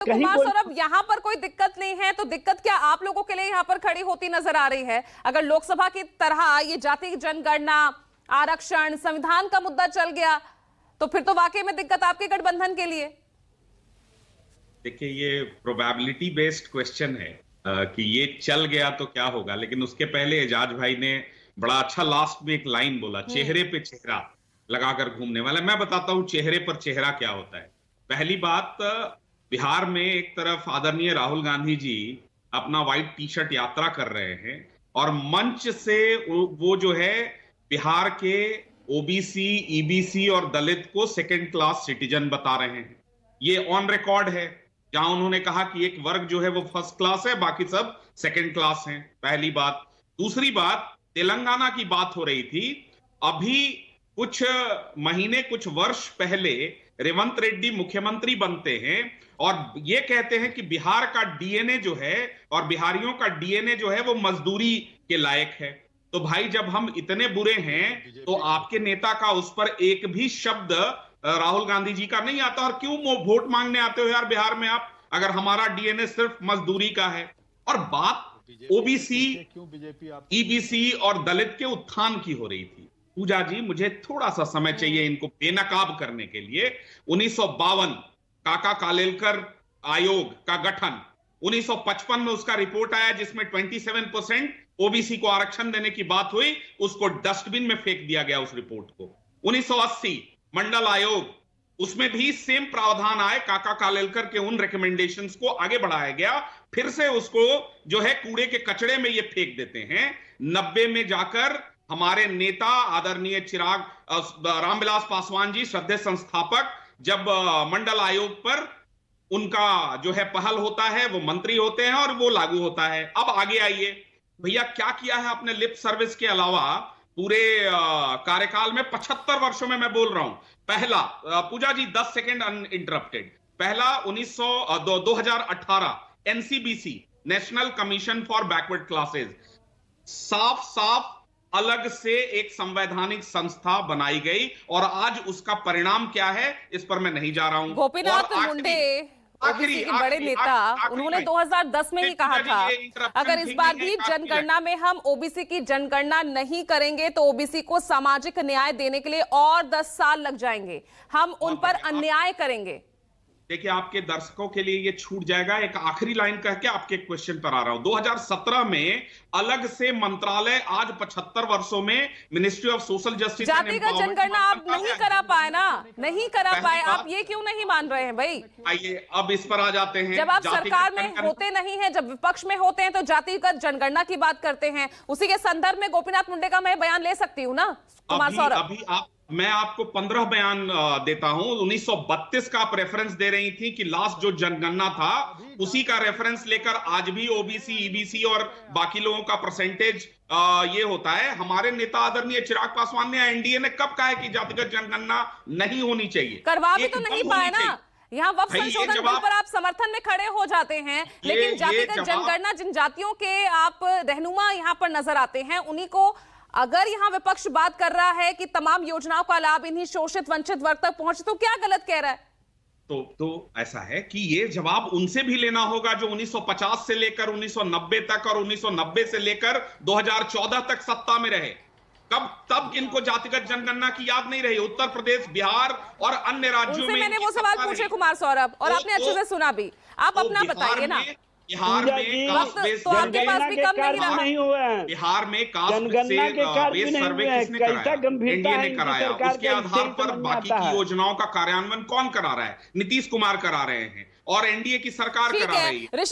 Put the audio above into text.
कुमार सौरभ, यहाँ पर कोई दिक्कत नहीं है, तो दिक्कत क्या आप लोगों के लिए यहाँ पर खड़ी होती नजर आ रही है? अगर लोकसभा की तरह ये जाति जनगणना, आरक्षण, संविधान का मुद्दा चल गया तो फिर तो वाकई में दिक्कत आपके गठबंधन के लिए। देखिए, ये प्रोबेबिलिटी बेस्ड क्वेश्चन है कि ये चल गया तो क्या होगा, लेकिन उसके पहले एजाज भाई ने बड़ा अच्छा लास्ट में एक लाइन बोला, चेहरे पे चेहरा लगाकर घूमने वाला। मैं बताता हूं चेहरे पर चेहरा क्या होता है। पहली बात, बिहार में एक तरफ आदरणीय राहुल गांधी जी अपना व्हाइट टी शर्ट यात्रा कर रहे हैं और मंच से वो जो है बिहार के ओबीसी, ईबीसी और दलित को सेकेंड क्लास सिटीजन बता रहे हैं। ये ऑन रिकॉर्ड है, जहां उन्होंने कहा कि एक वर्ग जो है वो फर्स्ट क्लास है, बाकी सब सेकेंड क्लास हैं। पहली बात। दूसरी बात, तेलंगाना की बात हो रही थी। अभी कुछ महीने, कुछ वर्ष पहले रेवंत रेड्डी मुख्यमंत्री बनते हैं और ये कहते हैं कि बिहार का डीएनए जो है और बिहारियों का डीएनए जो है वो मजदूरी के लायक है। तो भाई, जब हम इतने बुरे हैं तो आपके नेता का उस पर एक भी शब्द राहुल गांधी जी का नहीं आता। और क्यों वोट मांगने आते हो यार बिहार में आप, अगर हमारा डीएनए सिर्फ मजदूरी का है? और बात ओबीसी, ईबीसी और दलित के उत्थान की हो रही थी। पूजा जी, मुझे थोड़ा सा समय चाहिए इनको बेनकाब करने के लिए। 1952 काका कालेलकर आयोग का गठन, 1955 में उसका रिपोर्ट आया जिसमें 27% ओबीसी को आरक्षण देने की बात हुई, उसको डस्टबिन में फेंक दिया गया उस रिपोर्ट को। 1980 मंडल आयोग, उसमें भी सेम प्रावधान आए, काका कालेलकर के उन रिकमेंडेशंस को आगे बढ़ाया गया, फिर से उसको जो है कूड़े के कचड़े में ये फेंक देते हैं। 90 में जाकर हमारे नेता आदरणीय चिराग रामविलास पासवान जी, श्रद्धेय संस्थापक, जब मंडल आयोग पर उनका जो है पहल होता है, वो मंत्री होते हैं और वो लागू होता है। अब आगे आइए भैया, क्या किया है आपने लिप सर्विस के अलावा पूरे कार्यकाल में? 75 वर्षों में मैं बोल रहा हूं। पहला, पूजा जी 10 सेकेंड अनइंटरप्टेड। पहला 2018 NCBC, national commission for backward classes, साफ साफ अलग से एक संवैधानिक संस्था बनाई गई और आज उसका परिणाम क्या है इस पर मैं नहीं जा रहा हूं। गोपीनाथ मुंडे, ओबीसी के बड़े नेता, उन्होंने 2010 में ही कहा था अगर इस बार भी जनगणना में हम ओबीसी की जनगणना नहीं करेंगे तो ओबीसी को सामाजिक न्याय देने के लिए और 10 साल लग जाएंगे, हम उन पर अन्याय करेंगे। देखिए, आपके दर्शकों के लिए ये छूट जाएगा, एक आखिरी लाइन कह के आपके क्वेश्चन पर आ रहा हूं। 2017 में अलग से मंत्रालय, आज 75 वर्षों में मिनिस्ट्री ऑफ सोशल जस्टिस, जातिगत जनगणना आप नहीं करा पाए ना, नहीं करा पाए, आप ये क्यों नहीं मान रहे हैं भाई? आइए अब इस पर आ जाते हैं। जब आप सरकार में होते नहीं हैं, जब विपक्ष में होते हैं तो जातिगत जनगणना की बात करते हैं। उसी के संदर्भ में गोपीनाथ मुंडे का मैं बयान ले सकती हूँ ना कुमार सौरभ? मैं आपको 15 बयान देता हूं। 1932 का आप रेफरेंस दे रही थी कि लास्ट जो जनगणना था उसी का रेफरेंस लेकर आज भी ओबीसी, ईबीसी और बाकी लोगों का परसेंटेज ये होता है। हमारे नेता आदरणीय चिराग पासवान ने, एनडीए ने कब कहा है कि जातिगत जनगणना नहीं होनी चाहिए? करवा भी तो नहीं पाए ना। यहाँ वक्फ संशोधन बिल पर आप समर्थन में खड़े हो जाते हैं, लेकिन जातिगत जनगणना, जिन जातियों के आप रहनुमा यहाँ पर नजर आते हैं, उन्हीं को अगर यहाँ विपक्ष बात कर रहा है कि तमाम योजनाओं का लाभ इन्हीं शोषित वंचित वर्ग तक पहुंचे, तो क्या गलत कह रहा है? तो ऐसा है कि ये जवाब उनसे भी लेना होगा जो 1950 से लेकर 1990 तक और 1990 से लेकर 2014 तक सत्ता में रहे। तब इनको जातिगत जनगणना की याद नहीं रही। उत्तर प्रदेश, बिहार और अन्य राज्यों में मैंने वो सवाल पूछे कुमार सौरभ, और आपने अच्छे से सुना भी। आप अपना बताइए ना। बिहार में कास्ट बेस्ड नहीं हुआ है। बिहार में कास्ट बेस्ड सर्वे किसने कराया? एनडीए ने कराया। उसके आधार पर बाकी की योजनाओं का कार्यान्वयन कौन करा रहा है? नीतीश कुमार करा रहे हैं और एनडीए की सरकार करा रही है।